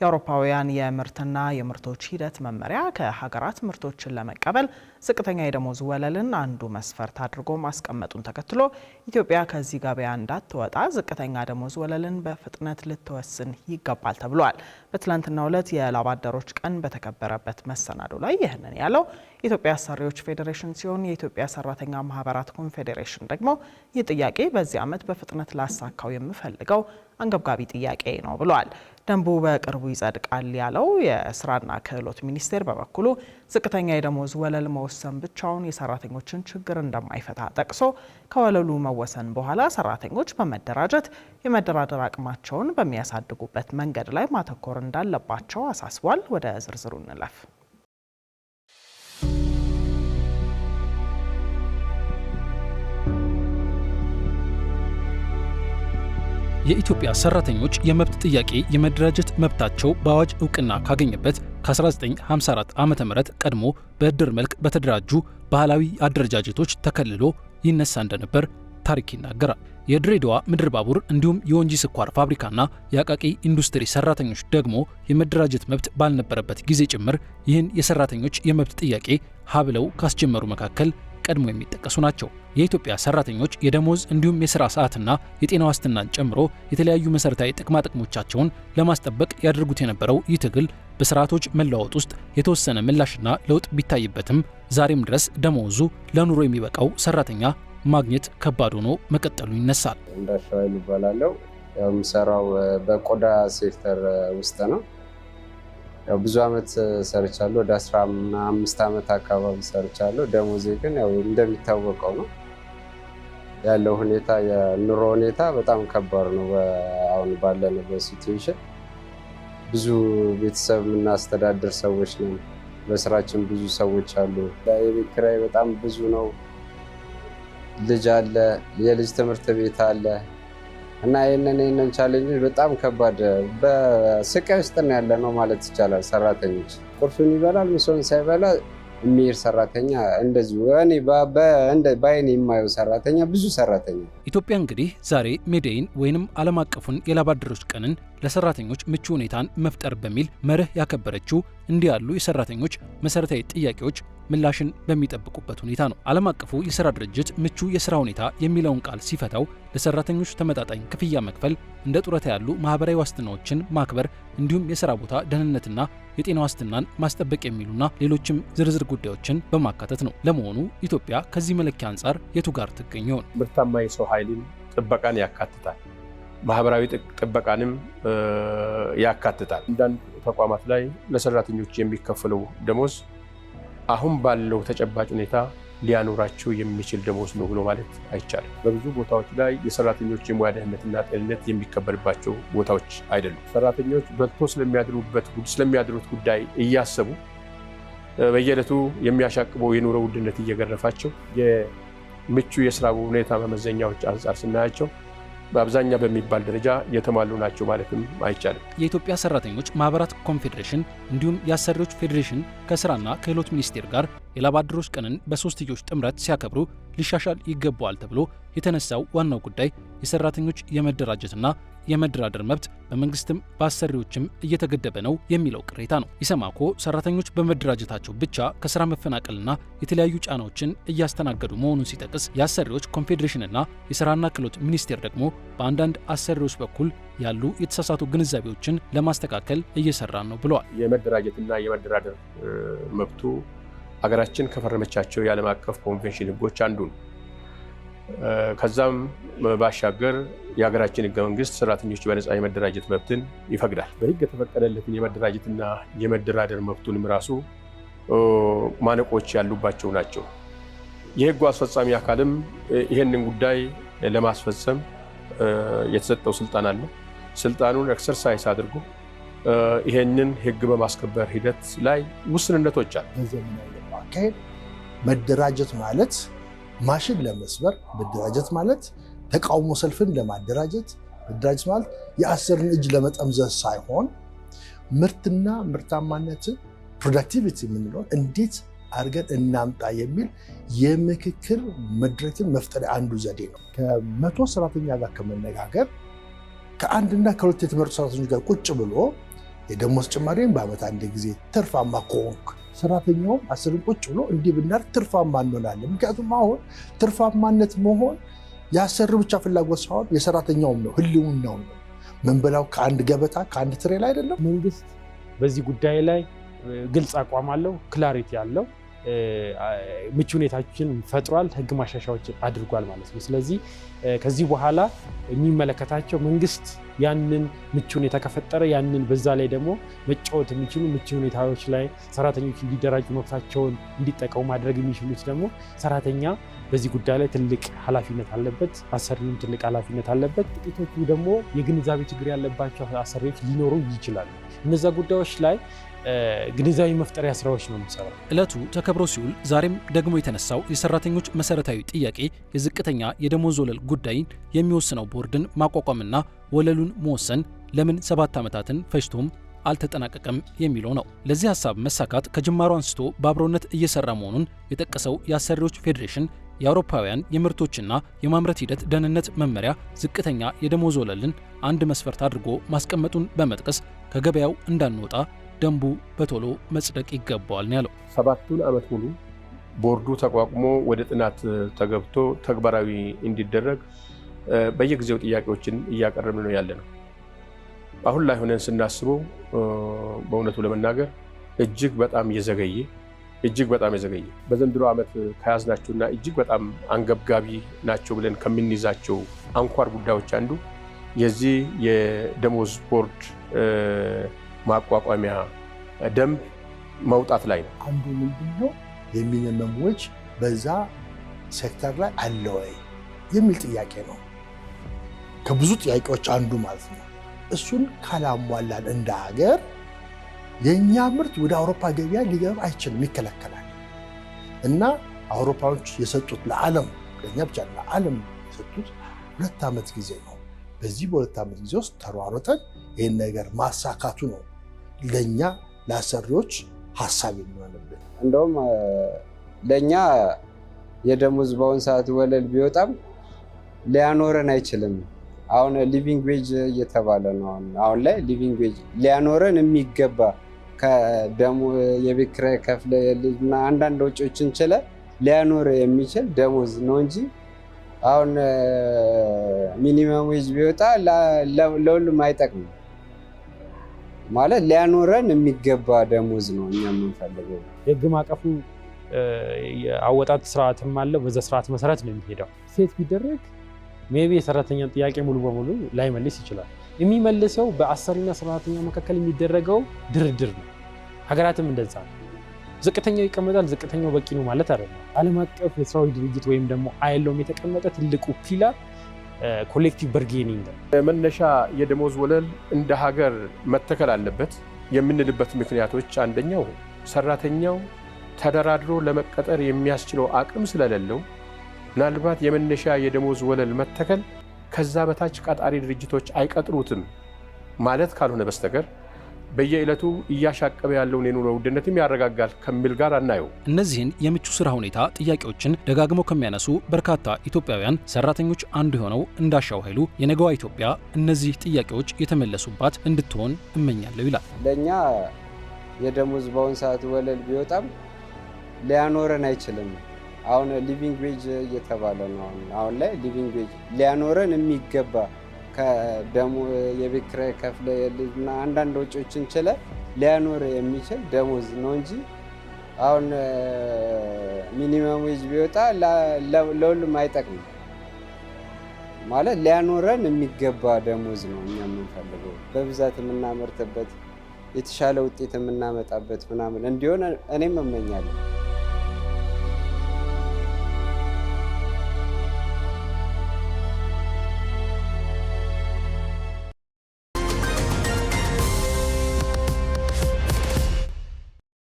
የአውሮፓውያን የምርትና የምርቶች ሂደት መመሪያ ከሀገራት ምርቶችን ለመቀበል ዝቅተኛ የደሞዝ ወለልን አንዱ መስፈርት አድርጎ ማስቀመጡን ተከትሎ ኢትዮጵያ ከዚህ ገበያ እንዳትወጣ ዝቅተኛ ደሞዝ ወለልን በፍጥነት ልትወስን ይገባል ተብሏል። በትላንትናው ዕለት የላብ አደሮች ቀን በተከበረበት መሰናዶ ላይ ይህንን ያለው የኢትዮጵያ አሰሪዎች ፌዴሬሽን ሲሆን የኢትዮጵያ ሰራተኛ ማህበራት ኮንፌዴሬሽን ደግሞ ይህ ጥያቄ በዚህ ዓመት በፍጥነት ላሳካው የምፈልገው አንገብጋቢ ጥያቄ ነው ብሏል። ደንቡ በቅርቡ ይጸድቃል ያለው የስራና ክህሎት ሚኒስቴር በበኩሉ ዝቅተኛ የደሞዝ ወለል መወሰን ብቻውን የሰራተኞችን ችግር እንደማይፈታ ጠቅሶ ከወለሉ መወሰን በኋላ ሰራተኞች በመደራጀት የመደራደር አቅማቸውን በሚያሳድጉበት መንገድ ላይ ማተኮር እንዳለባቸው አሳስቧል። ወደ ዝርዝሩ እንለፍ። የኢትዮጵያ ሰራተኞች የመብት ጥያቄ የመደራጀት መብታቸው በአዋጅ እውቅና ካገኘበት ከ1954 ዓመተ ምህረት ቀድሞ በእድር መልክ በተደራጁ ባህላዊ አደረጃጀቶች ተከልሎ ይነሳ እንደነበር ታሪክ ይናገራል። የድሬዳዋ ምድር ባቡር እንዲሁም የወንጂ ስኳር ፋብሪካና የአቃቂ ኢንዱስትሪ ሰራተኞች ደግሞ የመደራጀት መብት ባልነበረበት ጊዜ ጭምር ይህን የሰራተኞች የመብት ጥያቄ ሀብለው ካስጀመሩ መካከል ቀድሞ የሚጠቀሱ ናቸው። የኢትዮጵያ ሰራተኞች የደሞዝ እንዲሁም የሥራ ሰዓትና የጤና ዋስትናን ጨምሮ የተለያዩ መሰረታዊ ጥቅማ ጥቅሞቻቸውን ለማስጠበቅ ያደርጉት የነበረው ይህ ትግል በስርዓቶች መለዋወጥ ውስጥ የተወሰነ ምላሽና ለውጥ ቢታይበትም ዛሬም ድረስ ደሞዙ ለኑሮ የሚበቃው ሰራተኛ ማግኘት ከባድ ሆኖ መቀጠሉ ይነሳል። እንዳሻው ይባላለው የምሰራው በቆዳ ሴክተር ውስጥ ነው። ብዙ አመት ሰርቻለሁ። ወደ 15 አመት አካባቢ ሰርቻለሁ። ደሞዜ ግን እንደሚታወቀው ነው ያለው ሁኔታ፣ የኑሮ ሁኔታ በጣም ከባድ ነው። አሁን ባለንበት ሲቹዌሽን ብዙ ቤተሰብ የምናስተዳድር ሰዎች ነን። በስራችን ብዙ ሰዎች አሉ። የቤት ኪራይ በጣም ብዙ ነው። ልጅ አለ፣ የልጅ ትምህርት ቤት አለ እና ይህንን ቻሌንጅ በጣም ከባድ በስቃይ ውስጥ ነው ያለ ነው ማለት ይቻላል። ሰራተኞች ቁርሱን ይበላል፣ ምሳውን ሳይበላ የሚሄድ ሰራተኛ እንደዚሁ እኔ በአይኔ የማየው ሰራተኛ ብዙ ሰራተኛ። ኢትዮጵያ እንግዲህ ዛሬ ሜዴይን ወይንም ዓለም አቀፉን የላብ አደሮች ቀንን ለሰራተኞች ምቹ ሁኔታን መፍጠር በሚል መርህ ያከበረችው እንዲህ ያሉ የሰራተኞች መሰረታዊ ጥያቄዎች ምላሽን በሚጠብቁበት ሁኔታ ነው። ዓለም አቀፉ የሥራ ድርጅት ምቹ የሥራ ሁኔታ የሚለውን ቃል ሲፈታው ለሰራተኞች ተመጣጣኝ ክፍያ መክፈል፣ እንደ ጡረታ ያሉ ማህበራዊ ዋስትናዎችን ማክበር እንዲሁም የሥራ ቦታ ደህንነትና የጤና ዋስትናን ማስጠበቅ የሚሉና ሌሎችም ዝርዝር ጉዳዮችን በማካተት ነው። ለመሆኑ ኢትዮጵያ ከዚህ መለኪያ አንጻር የቱ ጋር ትገኝ ይሆን? ምርታማ የሰው ኃይልን ጥበቃን ያካትታል፣ ማህበራዊ ጥበቃንም ያካትታል። አንዳንድ ተቋማት ላይ ለሰራተኞች የሚከፈለው ደሞዝ አሁን ባለው ተጨባጭ ሁኔታ ሊያኖራቸው የሚችል ደሞዝ ነው ብሎ ማለት አይቻልም። በብዙ ቦታዎች ላይ የሰራተኞች የሙያ ደህንነትና ጤንነት የሚከበርባቸው ቦታዎች አይደሉም። ሰራተኞች በልቶ ስለሚያድሩት ጉዳይ እያሰቡ በየዕለቱ የሚያሻቅበው የኑሮ ውድነት እየገረፋቸው የምቹ የስራ ሁኔታ መመዘኛዎች አንጻር ስናያቸው በአብዛኛው በሚባል ደረጃ የተሟሉ ናቸው ማለትም አይቻልም። የኢትዮጵያ ሰራተኞች ማህበራት ኮንፌዴሬሽን እንዲሁም የአሰሪዎች ፌዴሬሽን ከስራና ክህሎት ሚኒስቴር ጋር የላብ አደሮች ቀንን በሶስትዮሽ ጥምረት ሲያከብሩ ሊሻሻል ይገባዋል ተብሎ የተነሳው ዋናው ጉዳይ የሰራተኞች የመደራጀትና የመደራደር መብት በመንግስትም በአሰሪዎችም እየተገደበ ነው የሚለው ቅሬታ ነው። ኢሰማኮ ሰራተኞች በመደራጀታቸው ብቻ ከስራ መፈናቀልና የተለያዩ ጫናዎችን እያስተናገዱ መሆኑን ሲጠቅስ የአሰሪዎች ኮንፌዴሬሽንና የስራና ክህሎት ሚኒስቴር ደግሞ በአንዳንድ አሰሪዎች በኩል ያሉ የተሳሳቱ ግንዛቤዎችን ለማስተካከል እየሰራ ነው ብለዋል። የመደራጀትና የመደራደር መብቱ ሀገራችን ከፈረመቻቸው የዓለም አቀፍ ኮንቬንሽን ህጎች አንዱ ነው። ከዛም ባሻገር የሀገራችን ህገ መንግስት ሰራተኞች በነፃ የመደራጀት መብትን ይፈቅዳል። በህግ የተፈቀደለትን የመደራጀትና የመደራደር መብቱንም ራሱ ማነቆች ያሉባቸው ናቸው። የህጉ አስፈጻሚ አካልም ይህንን ጉዳይ ለማስፈጸም የተሰጠው ስልጣን አለ። ስልጣኑን ኤክሰርሳይዝ አድርጎ ይህንን ህግ በማስከበር ሂደት ላይ ውስንነቶች አሉ። መደራጀት ማለት ማሽን ለመስበር፣ መደራጀት ማለት ተቃውሞ ሰልፍን ለማደራጀት፣ መደራጀት ማለት የአሰሪን እጅ ለመጠምዘዝ ሳይሆን ምርትና ምርታማነትን ፕሮዳክቲቪቲ የምንለው እንዴት አድርገን እናምጣ የሚል የምክክር መድረክን መፍጠር አንዱ ዘዴ ነው። ከ100 ሰራተኛ ጋር ከመነጋገር ከአንድና ከሁለት የተመረጡ ሰራተኞች ጋር ቁጭ ብሎ የደሞዝ ጭማሪን በዓመት አንድ ጊዜ ትርፋማ ከሆንክ ሰራተኛውም አስርን ቁጭ ብሎ እንዲህ ብናደርግ ትርፋማ እንሆናለን። ምክንያቱም አሁን ትርፋማነት መሆን የአሰሪው ብቻ ፍላጎት ሳይሆን የሰራተኛውም ነው፣ ህልውናው ነው። ምንበላው ከአንድ ገበታ ከአንድ ትሬ ላይ አይደለም። መንግስት በዚህ ጉዳይ ላይ ግልጽ አቋም አለው፣ ክላሪቲ አለው፣ ምቹ ሁኔታዎችን ፈጥሯል፣ ህግ ማሻሻያዎችን አድርጓል ማለት ነው። ስለዚህ ከዚህ በኋላ የሚመለከታቸው መንግስት ያንን ምቹ ሁኔታ ከፈጠረ ያንን በዛ ላይ ደግሞ መጫወት የሚችሉ ምቹ ሁኔታዎች ላይ ሰራተኞች እንዲደራጁ መብታቸውን እንዲጠቀሙ ማድረግ የሚችሉት ደግሞ ሰራተኛ በዚህ ጉዳይ ላይ ትልቅ ኃላፊነት አለበት፣ አሰሪውም ትልቅ ኃላፊነት አለበት። ጥቂቶቹ ደግሞ የግንዛቤ ችግር ያለባቸው አሰሪዎች ሊኖሩ ይችላሉ። እነዛ ጉዳዮች ላይ ግንዛቤ መፍጠሪያ ስራዎች ነው የሚሰራው። ዕለቱ ተከብሮ ሲውል ዛሬም ደግሞ የተነሳው የሰራተኞች መሰረታዊ ጥያቄ የዝቅተኛ የደሞዝ ወለል ጉዳይን የሚወስነው ቦርድን ማቋቋምና ወለሉን መወሰን ለምን 7 ዓመታትን ፈጅቶም አልተጠናቀቀም የሚለው ነው። ለዚህ ሀሳብ መሳካት ከጅማሮ አንስቶ በአብሮነት እየሰራ መሆኑን የጠቀሰው የአሰሪዎች ፌዴሬሽን የአውሮፓውያን የምርቶችና የማምረት ሂደት ደህንነት መመሪያ ዝቅተኛ የደሞዝ ወለልን አንድ መስፈርት አድርጎ ማስቀመጡን በመጥቀስ ከገበያው እንዳንወጣ ደንቡ በቶሎ መጽደቅ ይገባዋል ነው ያለው። 7 ዓመት ሙሉ ቦርዱ ተቋቁሞ ወደ ጥናት ተገብቶ ተግባራዊ እንዲደረግ በየጊዜው ጥያቄዎችን እያቀረብን ነው ያለ ነው። አሁን ላይ ሆነን ስናስበው በእውነቱ ለመናገር እጅግ በጣም የዘገየ በዘንድሮ ዓመት ከያዝናቸውና እጅግ በጣም አንገብጋቢ ናቸው ብለን ከምንይዛቸው አንኳር ጉዳዮች አንዱ የዚህ የደሞዝ ቦርድ ማቋቋሚያ ደንብ መውጣት ላይ ነው። አንዱ ምንድነው የሚኒመም ዌጅ በዛ ሴክተር ላይ አለ ወይ የሚል ጥያቄ ነው። ከብዙ ጥያቄዎች አንዱ ማለት ነው። እሱን ካላሟላን እንደ ሀገር የኛ ምርት ወደ አውሮፓ ገበያ ሊገባ አይችልም፣ ይከለከላል። እና አውሮፓዎች የሰጡት ለዓለም ለኛ ብቻ ለዓለም የሰጡት 2 ዓመት ጊዜ ነው። በዚህ በ2 ዓመት ጊዜ ውስጥ ተሯሩጠን ይህን ነገር ማሳካቱ ነው ለኛ ለአሰሪዎች ሀሳብ የሚሆንብን። እንደውም ለኛ የደሞዝ በአሁን ሰዓት ወለል ቢወጣም ሊያኖረን አይችልም። አሁን ሊቪንግ ዌጅ እየተባለ ነው። አሁን ላይ ሊቪንግ ዌጅ ሊያኖረን የሚገባ ከደሞ የቤት ኪራይ ከፍለ የልጅና አንዳንድ ወጪዎችን ችለ ሊያኖር የሚችል ደሞዝ ነው እንጂ አሁን ሚኒመም ዌጅ ቢወጣ ለሁሉም አይጠቅምም። ማለት ሊያኖረን የሚገባ ደሞዝ ነው እኛ የምንፈልገው። የህግ ማዕቀፉ አወጣጥ ስርዓትም አለው። በዛ ስርዓት መሰረት ነው የሚሄደው። ሴት ቢደረግ ሜቢ የሰራተኛን ጥያቄ ሙሉ በሙሉ ላይመልስ ይችላል። የሚመልሰው በአሰሪና ሰራተኛ መካከል የሚደረገው ድርድር ነው። ሀገራትም እንደዛ ነው። ዝቅተኛው ይቀመጣል፣ ዝቅተኛው በቂ ነው ማለት አይደለም። ዓለም አቀፍ የስራዊ ድርጅት ወይም ደግሞ አይሎም የተቀመጠ ትልቁ ፒላር ኮሌክቲቭ ባርጌኒንግ ነው። መነሻ የደሞዝ ወለል እንደ ሀገር መተከል አለበት የምንልበት ምክንያቶች አንደኛው ሰራተኛው ተደራድሮ ለመቀጠር የሚያስችለው አቅም ስለሌለው ምናልባት የመነሻ የደሞዝ ወለል መተከል ከዛ በታች ቀጣሪ ድርጅቶች አይቀጥሩትም ማለት ካልሆነ በስተቀር በየዕለቱ እያሻቀበ ያለውን የኑሮ ውድነትም ያረጋጋል ከሚል ጋር አናየው። እነዚህን የምቹ ስራ ሁኔታ ጥያቄዎችን ደጋግመው ከሚያነሱ በርካታ ኢትዮጵያውያን ሰራተኞች አንዱ የሆነው እንዳሻው ኃይሉ የነገዋ ኢትዮጵያ እነዚህ ጥያቄዎች የተመለሱባት እንድትሆን እመኛለሁ ይላል። ለኛ የደሞዝ በአሁን ሰዓት ወለል ቢወጣም ሊያኖረን አይችልም። አሁን ሊቪንግ ዌጅ እየተባለ ነው። አሁን ላይ ሊቪንግ ዌጅ ሊያኖረን የሚገባ ከደሞ የቤት ኪራይ ከፍለ የልጅና አንዳንድ ወጪዎችን ችለ ሊያኖር የሚችል ደሞዝ ነው እንጂ አሁን ሚኒመም ዌጅ ቢወጣ ለሁሉም አይጠቅምም። ማለት ሊያኖረን የሚገባ ደሞዝ ነው እኛ የምንፈልገው። በብዛት የምናመርትበት የተሻለ ውጤት የምናመጣበት ምናምን እንዲሆን እኔም እመኛለሁ።